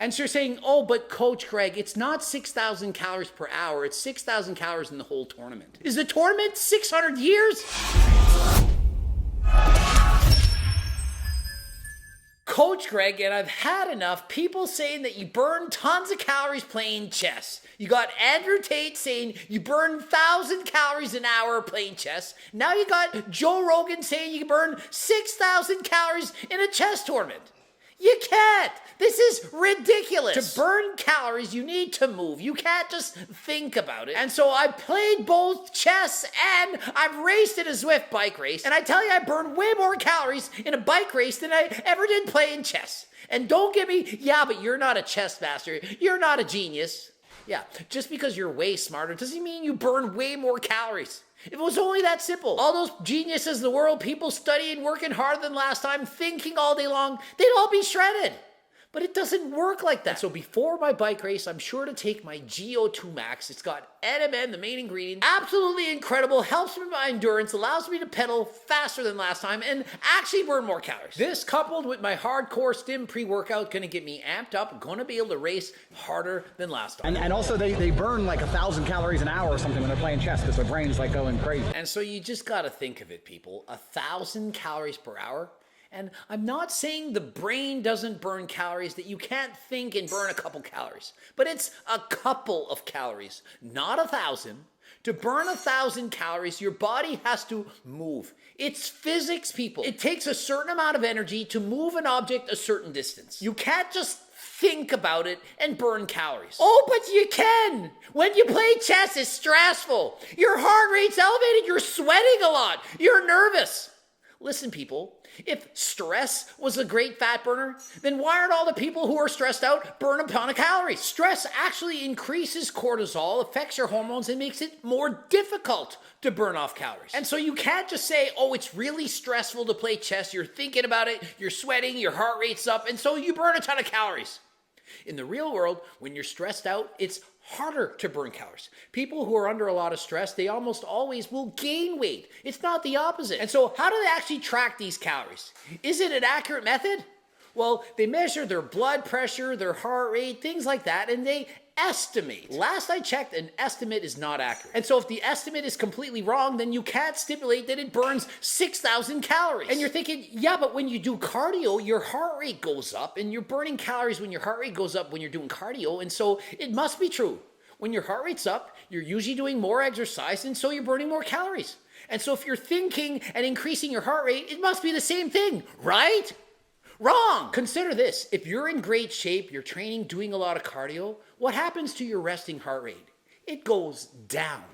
And so you're saying, oh, but Coach Greg, it's not 6,000 calories per hour. It's 6,000 calories in the whole tournament. Is the tournament 600 years? Coach Greg, and I've had enough people saying that you burn tons of calories playing chess. You got Andrew Tate saying you burn 1,000 calories an hour playing chess. Now you got Joe Rogan saying you can burn 6,000 calories in a chess tournament. You can't. This is ridiculous. To burn calories, you need to move. You can't just think about it. And so I played both chess and I've raced in a Zwift bike race. And I tell you, I burned way more calories in a bike race than I ever did playing chess. And don't get me, yeah, but you're not a chess master. You're not a genius. Yeah, just because you're way smarter doesn't mean you burn way more calories. If it was only that simple, all those geniuses in the world, people studying, working harder than last time, thinking all day long, they'd all be shredded. But it doesn't work like that. So before my bike race, I'm sure to take my GO2 Max. It's got NMN, the main ingredient. Absolutely incredible. Helps with my endurance. Allows me to pedal faster than last time and actually burn more calories. This coupled with my hardcore stim pre-workout going to get me amped up. Going to be able to race harder than last time. And also they burn like 1,000 calories an hour or something when they're playing chess because their brain's like going crazy. And so you just got to think of it, people. 1,000 calories per hour. And I'm not saying the brain doesn't burn calories, that you can't think and burn a couple calories. But it's a couple of calories, not 1,000. To burn 1,000 calories, your body has to move. It's physics, people. It takes a certain amount of energy to move an object a certain distance. You can't just think about it and burn calories. Oh, but you can! When you play chess, it's stressful. Your heart rate's elevated. You're sweating a lot. You're nervous. Listen, people, if stress was a great fat burner, then why aren't all the people who are stressed out burn a ton of calories? Stress actually increases cortisol, affects your hormones, and makes it more difficult to burn off calories. And so you can't just say, oh, it's really stressful to play chess. You're thinking about it, you're sweating, your heart rate's up, and so you burn a ton of calories. In the real world, when you're stressed out, it's harder to burn calories. People who are under a lot of stress, they almost always will gain weight. It's not the opposite. And so how do they actually track these calories? Is it an accurate method? Well, they measure their blood pressure, their heart rate, things like that, and they estimate. Last I checked, an estimate is not accurate. And so if the estimate is completely wrong, then you can't stipulate that it burns 6,000 calories. And you're thinking, yeah, but when you do cardio, your heart rate goes up, and you're burning calories when your heart rate goes up when you're doing cardio, and so it must be true. When your heart rate's up, you're usually doing more exercise, and so you're burning more calories. And so if you're thinking and increasing your heart rate, it must be the same thing, right? Wrong! Consider this. If you're in great shape, you're training, doing a lot of cardio, what happens to your resting heart rate? It goes down.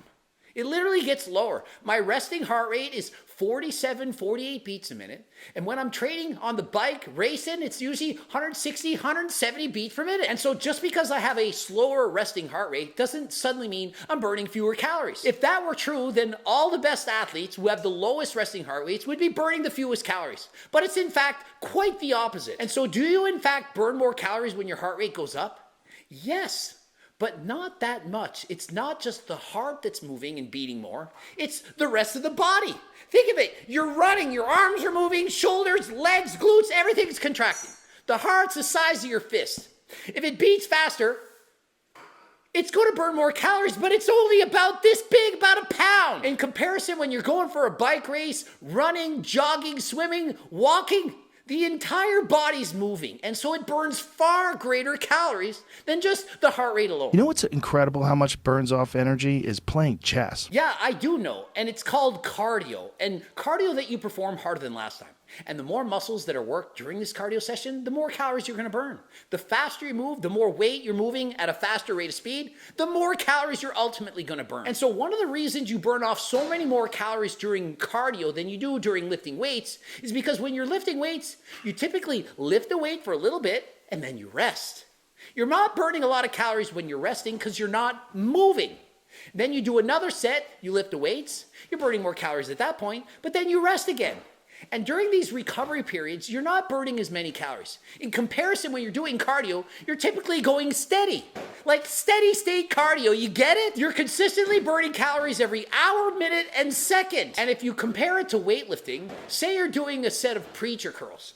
It literally gets lower. My resting heart rate is 47, 48 beats a minute. And when I'm training on the bike, racing, it's usually 160, 170 beats per minute. And so just because I have a slower resting heart rate doesn't suddenly mean I'm burning fewer calories. If that were true, then all the best athletes who have the lowest resting heart rates would be burning the fewest calories. But it's in fact quite the opposite. And so do you in fact burn more calories when your heart rate goes up? Yes. But not that much. It's not just the heart that's moving and beating more. It's the rest of the body. Think of it. You're running. Your arms are moving. Shoulders, legs, glutes, everything's contracting. The heart's the size of your fist. If it beats faster, it's going to burn more calories, but it's only about this big, about a pound. In comparison, when you're going for a bike race, running, jogging, swimming, walking, the entire body's moving, and so it burns far greater calories than just the heart rate alone. You know what's incredible how much burns off energy is playing chess. Yeah, I do know, and it's called cardio, and cardio that you perform harder than last time. And the more muscles that are worked during this cardio session, the more calories you're going to burn. The faster you move, the more weight you're moving at a faster rate of speed, the more calories you're ultimately going to burn. And so one of the reasons you burn off so many more calories during cardio than you do during lifting weights is because when you're lifting weights, you typically lift the weight for a little bit and then you rest. You're not burning a lot of calories when you're resting because you're not moving. Then you do another set, you lift the weights, you're burning more calories at that point, but then you rest again. And during these recovery periods, you're not burning as many calories. In comparison, when you're doing cardio, you're typically going steady. Like steady state cardio, you get it? You're consistently burning calories every hour, minute, and second. And if you compare it to weightlifting, say you're doing a set of preacher curls.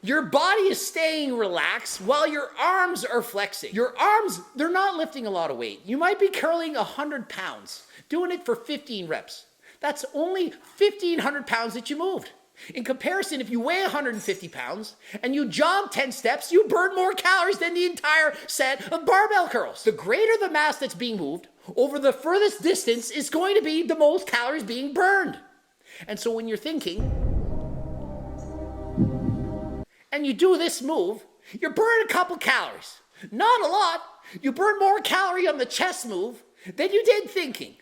Your body is staying relaxed while your arms are flexing. Your arms, they're not lifting a lot of weight. You might be curling 100 pounds, doing it for 15 reps. That's only 1,500 pounds that you moved. In comparison, if you weigh 150 pounds and you jog 10 steps, you burn more calories than the entire set of barbell curls. The greater the mass that's being moved, over the furthest distance is going to be the most calories being burned. And so when you're thinking, and you do this move, you're burning a couple calories. Not a lot. You burn more calorie on the chest move than you did thinking.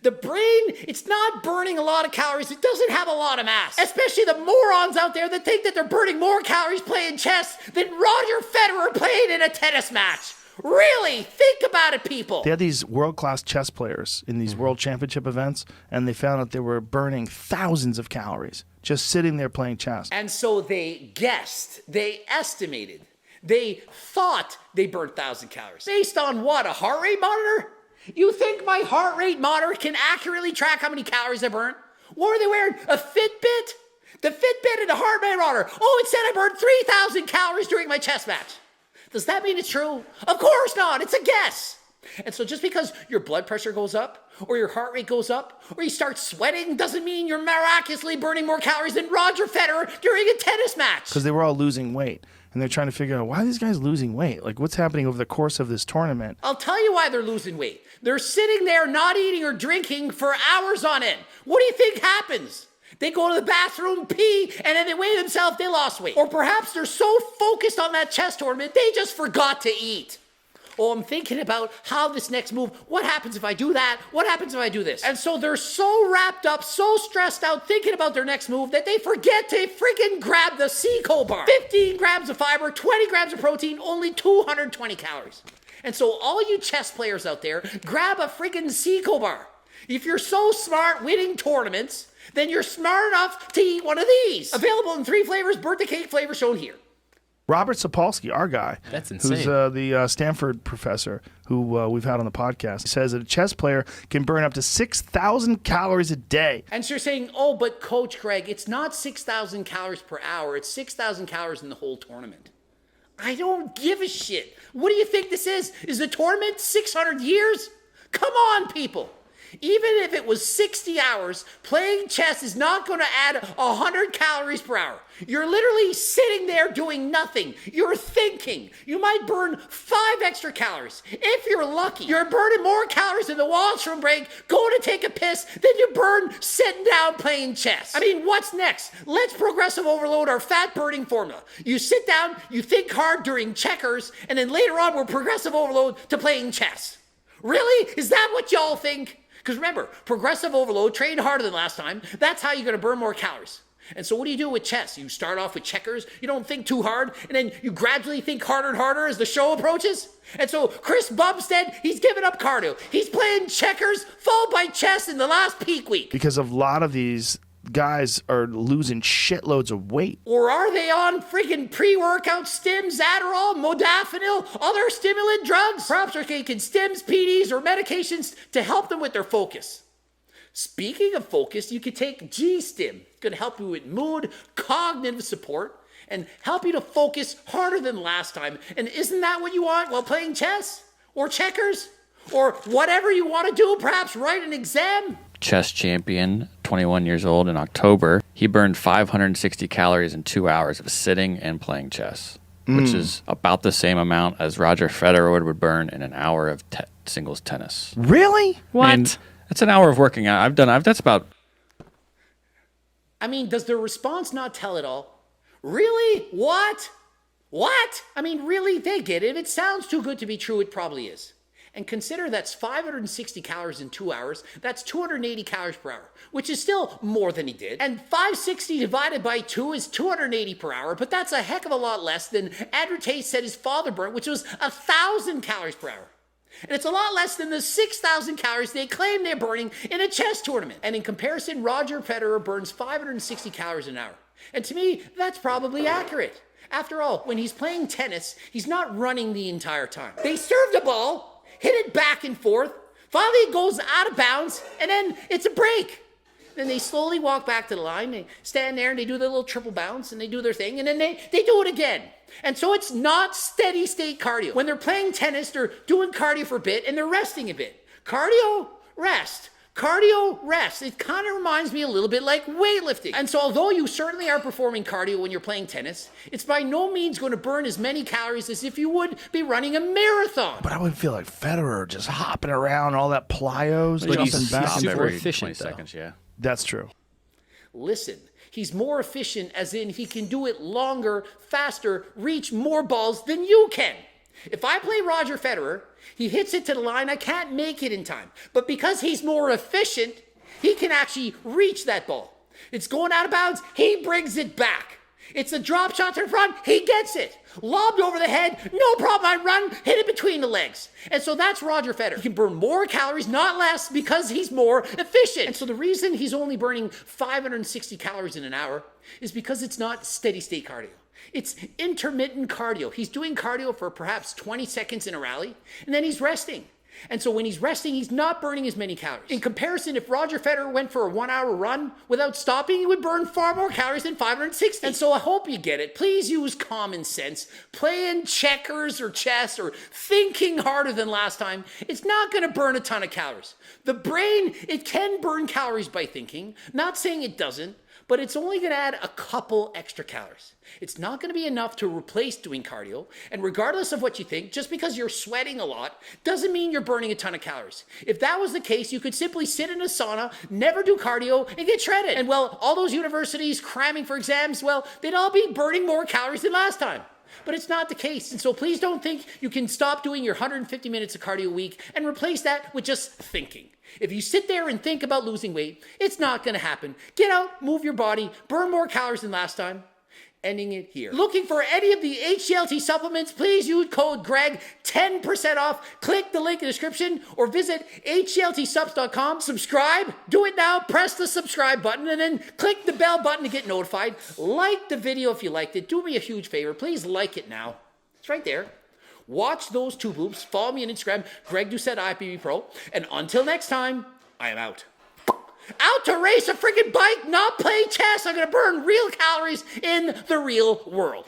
The brain, it's not burning a lot of calories. It doesn't have a lot of mass. Especially the morons out there that think that they're burning more calories playing chess than Roger Federer playing in a tennis match. Really? Think about it, people. They had these world-class chess players in these world championship events, and they found out they were burning thousands of calories just sitting there playing chess. And so they guessed, they estimated, they thought they burned 1,000 calories. Based on what, a heart rate monitor? You think my heart rate monitor can accurately track how many calories I burn? What are they wearing? A Fitbit? The Fitbit and the heart rate monitor. Oh, it said I burned 3,000 calories during my chess match. Does that mean it's true? Of course not. It's a guess. And so just because your blood pressure goes up, or your heart rate goes up, or you start sweating, doesn't mean you're miraculously burning more calories than Roger Federer during a tennis match. Because they were all losing weight. And they're trying to figure out, why are these guys losing weight? Like, what's happening over the course of this tournament? I'll tell you why they're losing weight. They're sitting there not eating or drinking for hours on end. What do you think happens? They go to the bathroom, pee, and then they weigh themselves, they lost weight. Or perhaps they're so focused on that chess tournament, they just forgot to eat. Oh, I'm thinking about how this next move, what happens if I do that? What happens if I do this? And so they're so wrapped up, so stressed out thinking about their next move that they forget to freaking grab the Seco bar. 15 grams of fiber, 20 grams of protein, only 220 calories. And so all you chess players out there, grab a freaking Seco bar. If you're so smart winning tournaments, then you're smart enough to eat one of these. Available in 3 flavors, birthday cake flavor shown here. Robert Sapolsky, our guy, That's insane. who's the Stanford professor who we've had on the podcast, says that a chess player can burn up to 6,000 calories a day. And so you're saying, oh, but Coach Greg, it's not 6,000 calories per hour. It's 6,000 calories in the whole tournament. I don't give a shit. What do you think this is? Is the tournament 600 years? Come on, people. Even if it was 60 hours, playing chess is not going to add 100 calories per hour. You're literally sitting there doing nothing. You're thinking. You might burn 5 extra calories. If you're lucky, you're burning more calories in the washroom break, going to take a piss, than you burn sitting down playing chess. I mean, what's next? Let's progressive overload our fat burning formula. You sit down, you think hard during checkers, and then later on we're progressive overload to playing chess. Really? Is that what y'all think? Because remember, progressive overload, train harder than last time. That's how you're going to burn more calories. And so what do you do with chess? You start off with checkers, you don't think too hard, and then you gradually think harder and harder as the show approaches. And so Chris Bumstead, he's given up cardio. He's playing checkers, followed by chess in the last peak week. Because a lot of these guys are losing shitloads of weight. Or are they on freaking pre-workout stims, Adderall, modafinil, other stimulant drugs? Perhaps they're taking stims, PDs, or medications to help them with their focus. Speaking of focus, you could take G-Stim. It's going to help you with mood, cognitive support, and help you to focus harder than last time. And isn't that what you want while playing chess? Or checkers? Or whatever you want to do, perhaps write an exam? Chess champion, 21 years old in October. He burned 560 calories in 2 hours of sitting and playing chess, which is about the same amount as Roger Federer would burn in an hour of singles tennis. Really? What? I mean, that's an hour of working out. That's about... I mean, does the response not tell it all? Really? What? What? I mean, really, they get it. If it sounds too good to be true, it probably is. And consider that's 560 calories in 2 hours. That's 280 calories per hour, which is still more than he did. And 560 divided by 2 is 280 per hour, but that's a heck of a lot less than Andrew Tate said his father burnt, which was 1,000 calories per hour. And it's a lot less than the 6,000 calories they claim they're burning in a chess tournament. And in comparison, Roger Federer burns 560 calories an hour. And to me, that's probably accurate. After all, when he's playing tennis, he's not running the entire time. They serve the ball, hit it back and forth, finally it goes out of bounds, and then it's a break. Then they slowly walk back to the line. They stand there and they do their little triple bounce and they do their thing. And then they do it again. And so it's not steady state cardio. When they're playing tennis, they're doing cardio for a bit and they're resting a bit. Cardio, rest. Cardio, rest. It kind of reminds me a little bit like weightlifting. And so although you certainly are performing cardio when you're playing tennis, it's by no means going to burn as many calories as if you would be running a marathon. But I would feel like Federer just hopping around, all that plyos, But jumping he's back and super forth. efficient, 20 seconds, yeah. That's true. Listen, he's more efficient as in he can do it longer, faster, reach more balls than you can. If I play Roger Federer, he hits it to the line, I can't make it in time. But because he's more efficient, he can actually reach that ball. It's going out of bounds, he brings it back. It's a drop shot to the front, he gets it. Lobbed over the head, no problem, I run, hit it between the legs. And so that's Roger Federer. He can burn more calories, not less, because he's more efficient. And so the reason he's only burning 560 calories in an hour is because it's not steady state cardio. It's intermittent cardio. He's doing cardio for perhaps 20 seconds in a rally, and then he's resting. And so when he's resting, he's not burning as many calories. In comparison, if Roger Federer went for a 1 hour run without stopping, he would burn far more calories than 560. And so I hope you get it. Please use common sense. Playing checkers or chess or thinking harder than last time, it's not going to burn a ton of calories. The brain, it can burn calories by thinking. Not saying it doesn't, but it's only going to add a couple extra calories. It's not going to be enough to replace doing cardio. And regardless of what you think, just because you're sweating a lot doesn't mean you're burning a ton of calories. If that was the case, you could simply sit in a sauna, never do cardio, and get shredded. And well, all those universities cramming for exams, well, they'd all be burning more calories than last time. But it's not the case. And so please don't think you can stop doing your 150 minutes of cardio a week and replace that with just thinking. If you sit there and think about losing weight, it's not going to happen. Get out, move your body, burn more calories than last time. Ending it here. Looking for any of the HGLT supplements, please use code GREG, 10% off. Click the link in the description or visit hgltsubs.com. Subscribe. Do it now. Press the subscribe button and then click the bell button to get notified. Like the video if you liked it. Do me a huge favor. Please like it now. It's right there. Watch those two boops. Follow me on Instagram, Greg Doucette IFBB Pro. And until next time, I am out. Out to race a freaking bike, not play chess. I'm going to burn real calories in the real world.